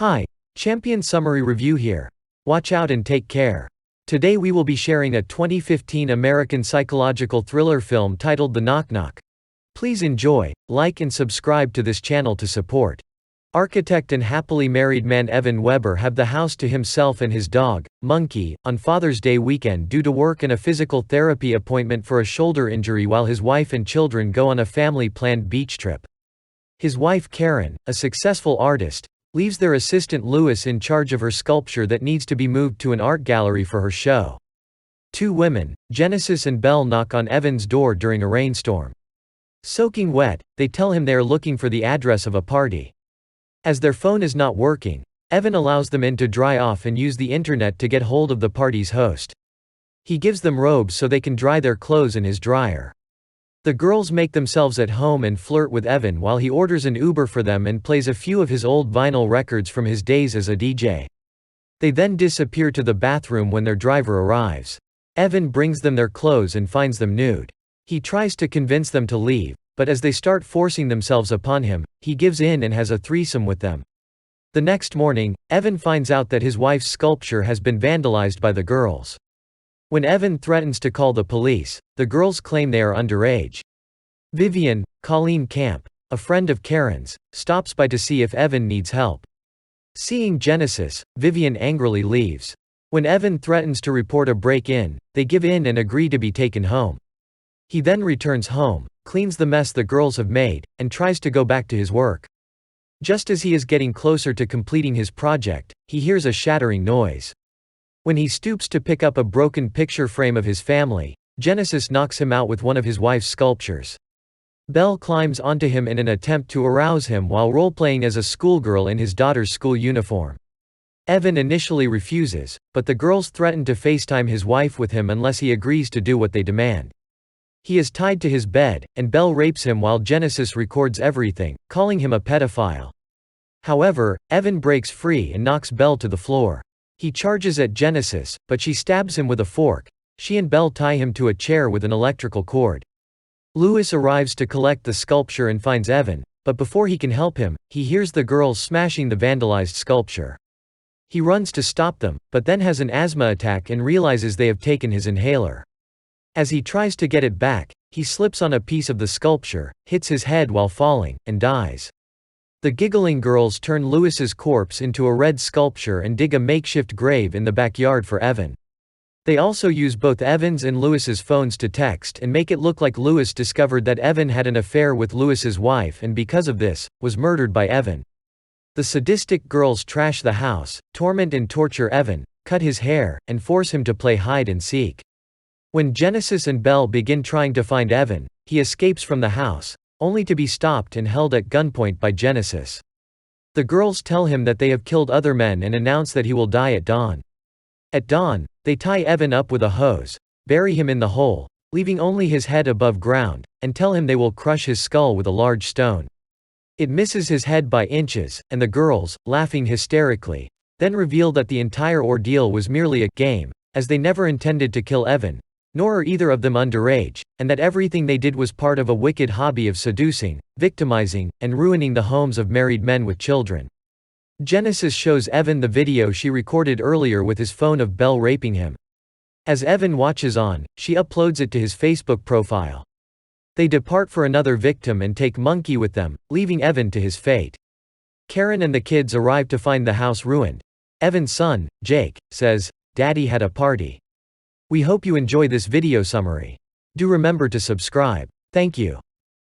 Hi, Champion Summary Review here. Watch out and take care. Today we will be sharing a 2015 American psychological thriller film titled The Knock Knock. Please enjoy, like and subscribe to this channel to support. Architect and happily married man Evan Weber have the house to himself and his dog, Monkey, on Father's Day weekend due to work and a physical therapy appointment for a shoulder injury while his wife and children go on a family-planned beach trip. His wife Karen, a successful artist, leaves their assistant Louis in charge of her sculpture that needs to be moved to an art gallery for her show. Two women, Genesis and Belle, knock on Evan's door during a rainstorm. Soaking wet, they tell him they are looking for the address of a party. As their phone is not working, Evan allows them in to dry off and use the internet to get hold of the party's host. He gives them robes so they can dry their clothes in his dryer. The girls make themselves at home and flirt with Evan while he orders an Uber for them and plays a few of his old vinyl records from his days as a DJ. They then disappear to the bathroom when their driver arrives. Evan brings them their clothes and finds them nude. He tries to convince them to leave, but as they start forcing themselves upon him, he gives in and has a threesome with them. The next morning, Evan finds out that his wife's sculpture has been vandalized by the girls. When Evan threatens to call the police, the girls claim they are underage. Vivian, Colleen Camp, a friend of Karen's, stops by to see if Evan needs help. Seeing Genesis, Vivian angrily leaves. When Evan threatens to report a break-in, they give in and agree to be taken home. He then returns home, cleans the mess the girls have made, and tries to go back to his work. Just as he is getting closer to completing his project, he hears a shattering noise. When he stoops to pick up a broken picture frame of his family, Genesis knocks him out with one of his wife's sculptures. Belle climbs onto him in an attempt to arouse him while role-playing as a schoolgirl in his daughter's school uniform. Evan initially refuses, but the girls threaten to FaceTime his wife with him unless he agrees to do what they demand. He is tied to his bed, and Belle rapes him while Genesis records everything, calling him a pedophile. However, Evan breaks free and knocks Belle to the floor. He charges at Genesis, but she stabs him with a fork. She and Belle tie him to a chair with an electrical cord. Louis arrives to collect the sculpture and finds Evan, but before he can help him, he hears the girls smashing the vandalized sculpture. He runs to stop them, but then has an asthma attack and realizes they have taken his inhaler. As he tries to get it back, he slips on a piece of the sculpture, hits his head while falling, and dies. The giggling girls turn Louis's corpse into a red sculpture and dig a makeshift grave in the backyard for Evan. They also use both Evan's and Louis's phones to text and make it look like Louis discovered that Evan had an affair with Louis's wife and because of this, was murdered by Evan. The sadistic girls trash the house, torment and torture Evan, cut his hair, and force him to play hide and seek. When Genesis and Belle begin trying to find Evan, he escapes from the house, only to be stopped and held at gunpoint by Genesis. The girls tell him that they have killed other men and announce that he will die at dawn. At dawn, they tie Evan up with a hose, bury him in the hole, leaving only his head above ground, and tell him they will crush his skull with a large stone. It misses his head by inches, and the girls, laughing hysterically, then reveal that the entire ordeal was merely a game, as they never intended to kill Evan, nor are either of them underage, and that everything they did was part of a wicked hobby of seducing, victimizing, and ruining the homes of married men with children. Genesis shows Evan the video she recorded earlier with his phone of Belle raping him. As Evan watches on, she uploads it to his Facebook profile. They depart for another victim and take Monkey with them, leaving Evan to his fate. Karen and the kids arrive to find the house ruined. Evan's son, Jake, says, "Daddy had a party." We hope you enjoy this video summary. Do remember to subscribe. Thank you.